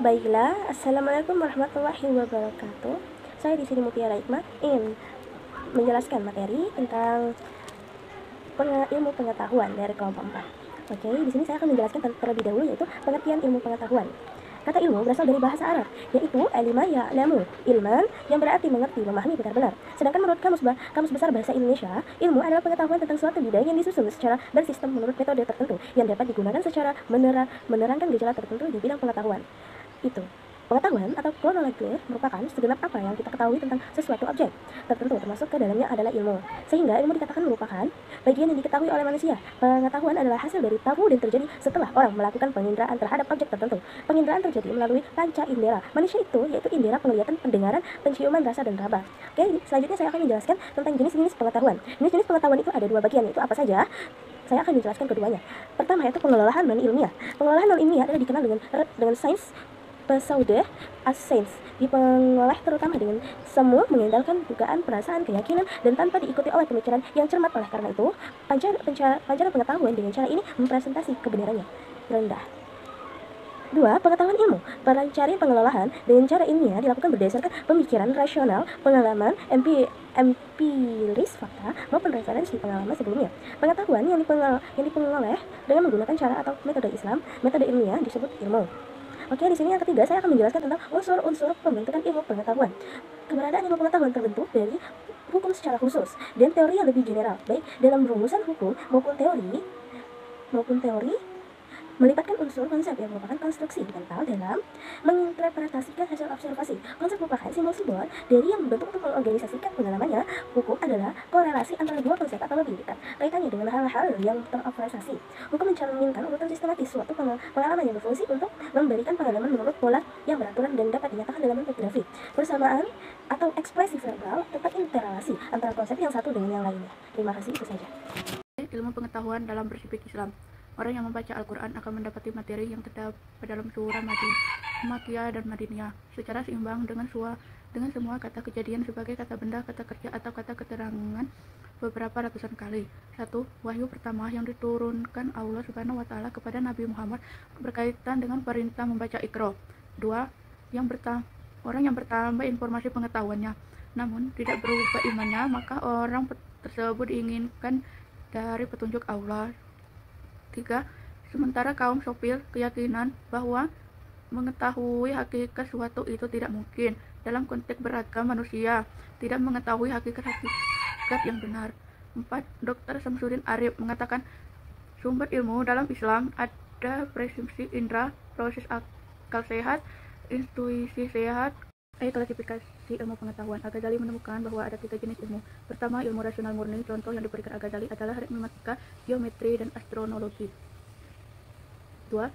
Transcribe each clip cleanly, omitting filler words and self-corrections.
Baiklah, Assalamualaikum warahmatullahi wabarakatuh. Saya di sini Mutiara Hikmah ingin menjelaskan materi tentang ilmu pengetahuan dari kelompok 4. Oke, di sini saya akan menjelaskan terlebih dahulu yaitu pengertian ilmu pengetahuan. Kata ilmu berasal dari bahasa Arab, yaitu alima ya'lamu, ilman yang berarti mengerti, memahami benar-benar. Sedangkan menurut Kamus Besar Bahasa Indonesia, ilmu adalah pengetahuan tentang suatu bidang yang disusun secara bersistem menurut metode tertentu yang dapat digunakan secara menerangkan gejala tertentu di bidang pengetahuan. Itu. Pengetahuan atau knowledge merupakan segenap apa yang kita ketahui tentang sesuatu objek tertentu, termasuk ke dalamnya adalah ilmu. Sehingga ilmu dikatakan merupakan bagian yang diketahui oleh manusia. Pengetahuan adalah hasil dari tahu dan terjadi setelah orang melakukan penginderaan terhadap objek tertentu. Penginderaan terjadi melalui panca indera manusia yaitu indera penglihatan, pendengaran, penciuman, rasa, dan raba. Oke, selanjutnya saya akan menjelaskan tentang jenis-jenis pengetahuan. Jenis-jenis pengetahuan itu ada dua bagian, yaitu apa saja? Saya akan menjelaskan keduanya. Pertama yaitu pengelolaan non ilmiah. Pengelolaan non ilmiah adalah dikenal dengan sains pseudo sains, dipengolah terutama dengan semua mengandalkan dugaan, perasaan, keyakinan, dan tanpa diikuti oleh pemikiran yang cermat. Oleh karena itu, pancaran pengetahuan dengan cara ini mempresentasi kebenarannya rendah. 2. Pengetahuan ilmu. Pencarian pengelolaan dengan cara ilmiah dilakukan berdasarkan pemikiran rasional, pengalaman empiris, fakta, maupun referensi pengalaman sebelumnya. Pengetahuan yang diperoleh dengan menggunakan cara atau metode Islam, metode ilmiah disebut ilmu. Oke, di sini yang ketiga saya akan menjelaskan tentang unsur-unsur pembentukan ilmu pengetahuan. Keberadaan ilmu pengetahuan terbentuk dari hukum secara khusus dan teori yang lebih general, baik dalam rumusan hukum maupun teori melibatkan unsur konsep yang merupakan konstruksi mental dalam menginterpretasikan hasil observasi. Konsep merupakan simbol-simbol dari yang membentuk untuk mengorganisasikan pengalamannya. Hukum adalah korelasi antara dua konsep atau lebih dekat kaitannya dengan hal-hal yang terobservasi. Hukum mencerminkan urutan sistematis suatu pengalaman yang berfungsi untuk memberikan pengalaman menurut pola yang beraturan dan dapat dinyatakan dalam bentuk grafik. Persamaan atau ekspresi verbal tentang interrelasi antara konsep yang satu dengan yang lainnya. Terima kasih, itu saja. Ilmu pengetahuan dalam bersifat Islam. Orang yang membaca Al-Quran akan mendapati materi yang terdapat dalam surah Makkiyah dan Madiniyah secara seimbang dengan semua kata kejadian sebagai kata benda, kata kerja, atau kata keterangan beberapa ratusan kali. 1. Wahyu pertama yang diturunkan Allah Subhanahu wa Ta'ala kepada Nabi Muhammad berkaitan dengan perintah membaca Iqra. 2. Orang yang bertambah informasi pengetahuannya namun tidak berubah imannya, maka orang tersebut diinginkan dari petunjuk Allah. 3. Sementara kaum sopil keyakinan bahwa mengetahui hakikat suatu itu tidak mungkin dalam konteks beragam manusia tidak mengetahui hakikat yang benar. 4. Dr. Samsudin Arif mengatakan sumber ilmu dalam Islam ada presumpsi indra, proses akal sehat, intuisi sehat. Klasifikasi ilmu pengetahuan. Al-Ghazali menemukan bahwa ada 3 jenis ilmu. Pertama, ilmu rasional murni. Contoh yang diberikan Al-Ghazali adalah matematika, geometri, dan astronomologi. 2.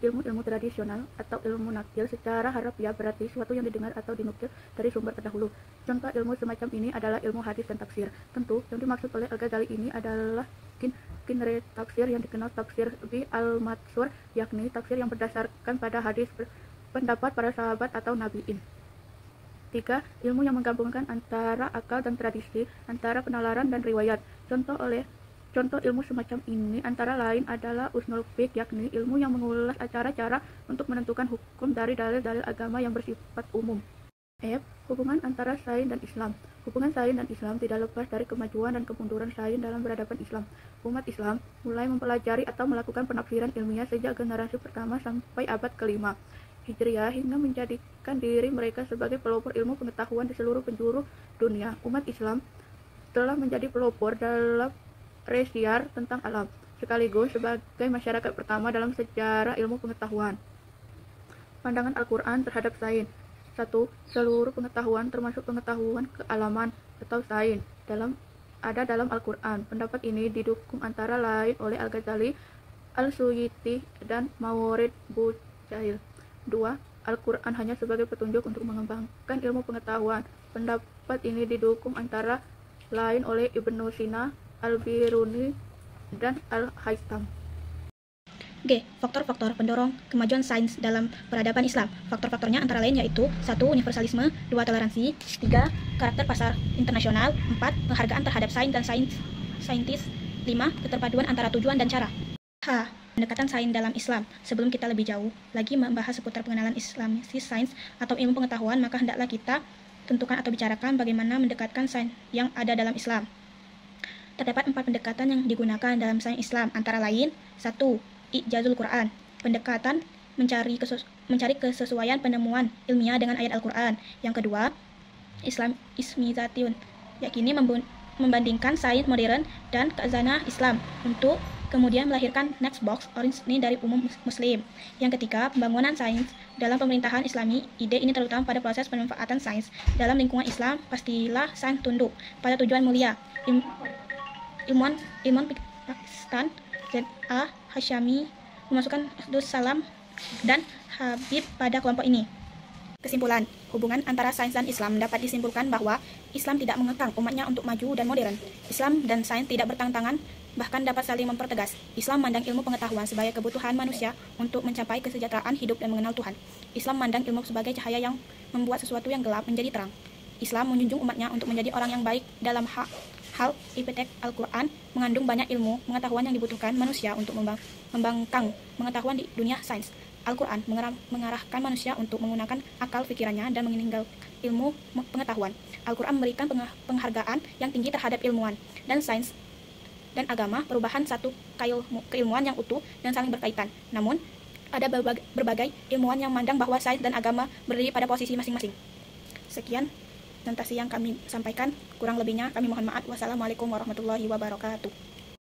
Ilmu-ilmu tradisional atau ilmu nakil secara harafiah berarti suatu yang didengar atau dinukil dari sumber terdahulu. Contoh ilmu semacam ini adalah ilmu hadis dan tafsir. Tentu, yang dimaksud oleh Al-Ghazali ini adalah kinre tafsir yang dikenal tafsir bi al-matsur, yakni tafsir yang berdasarkan pada hadis pendapat para sahabat atau nabiin. 3. Ilmu yang menggabungkan antara akal dan tradisi, antara penalaran dan riwayat. Contoh ilmu semacam ini antara lain adalah usul fiqh, yakni ilmu yang mengulas cara-cara untuk menentukan hukum dari dalil-dalil agama yang bersifat umum. F. Hubungan antara sains dan Islam. Hubungan sains dan Islam tidak lepas dari kemajuan dan kemunduran sains dalam peradaban Islam. Umat Islam mulai mempelajari atau melakukan penafsiran ilmiah sejak generasi pertama sampai abad ke-5 Hijriah hingga menjadikan diri mereka sebagai pelopor ilmu pengetahuan di seluruh penjuru dunia. Umat Islam telah menjadi pelopor dalam resiar tentang alam, sekaligus sebagai masyarakat pertama dalam sejarah ilmu pengetahuan. Pandangan Al-Quran terhadap sains. 1. Seluruh pengetahuan termasuk pengetahuan kealaman atau sains ada dalam Al-Quran. Pendapat ini didukung antara lain oleh Al-Ghazali, Al-Suyuti, dan Mawardi Bujail. 2. Al-Quran hanya sebagai petunjuk untuk mengembangkan ilmu pengetahuan. Pendapat ini didukung antara lain oleh Ibnu Sina, Al-Biruni, dan Al-Haytham. G. Faktor-faktor pendorong kemajuan sains dalam peradaban Islam. Faktor-faktornya antara lain yaitu 1. Universalisme, 2. Toleransi, 3. Karakter pasar internasional, 4. Penghargaan terhadap sains dan saintis, 5. Keterpaduan antara tujuan dan cara. H. pendekatan sains dalam Islam. Sebelum kita lebih jauh lagi membahas seputar pengenalan Islamisasi sains atau ilmu pengetahuan, maka hendaklah kita tentukan atau bicarakan bagaimana mendekatkan sains yang ada dalam Islam. Terdapat 4 pendekatan yang digunakan dalam sains Islam, antara lain 1. I'jazul Quran, pendekatan mencari kesesuaian penemuan ilmiah dengan ayat Al-Quran. Yang kedua, Ismizatun, yakni membandingkan sains modern dan keazanah Islam untuk kemudian melahirkan next box originally dari umum muslim. Yang ketiga, pembangunan sains dalam pemerintahan Islami. Ide ini terutama pada proses pemanfaatan sains dalam lingkungan Islam. Pastilah sains tunduk pada tujuan mulia. Ilmuwan Pakistan Z.A. Hashami memasukkan Abdus Salam dan Habib pada kelompok ini. Kesimpulan, hubungan antara sains dan Islam dapat disimpulkan bahwa Islam tidak mengekang umatnya untuk maju dan modern. Islam dan sains tidak bertentangan, bahkan dapat saling mempertegas. Islam memandang ilmu pengetahuan sebagai kebutuhan manusia untuk mencapai kesejahteraan hidup dan mengenal Tuhan. Islam memandang ilmu sebagai cahaya yang membuat sesuatu yang gelap menjadi terang. Islam menjunjung umatnya untuk menjadi orang yang baik dalam hal iptek Al-Quran mengandung banyak ilmu pengetahuan yang dibutuhkan manusia untuk membangkang pengetahuan di dunia sains. Al-Quran mengarahkan manusia untuk menggunakan akal pikirannya dan meninggalkan ilmu pengetahuan. Al-Quran memberikan penghargaan yang tinggi terhadap ilmuwan dan sains dan agama, perubahan satu keilmuan yang utuh dan saling berkaitan. Namun, ada berbagai ilmuwan yang memandang bahwa sains dan agama berdiri pada posisi masing-masing. Sekian presentasi yang kami sampaikan, kurang lebihnya kami mohon maaf. Wassalamualaikum warahmatullahi wabarakatuh.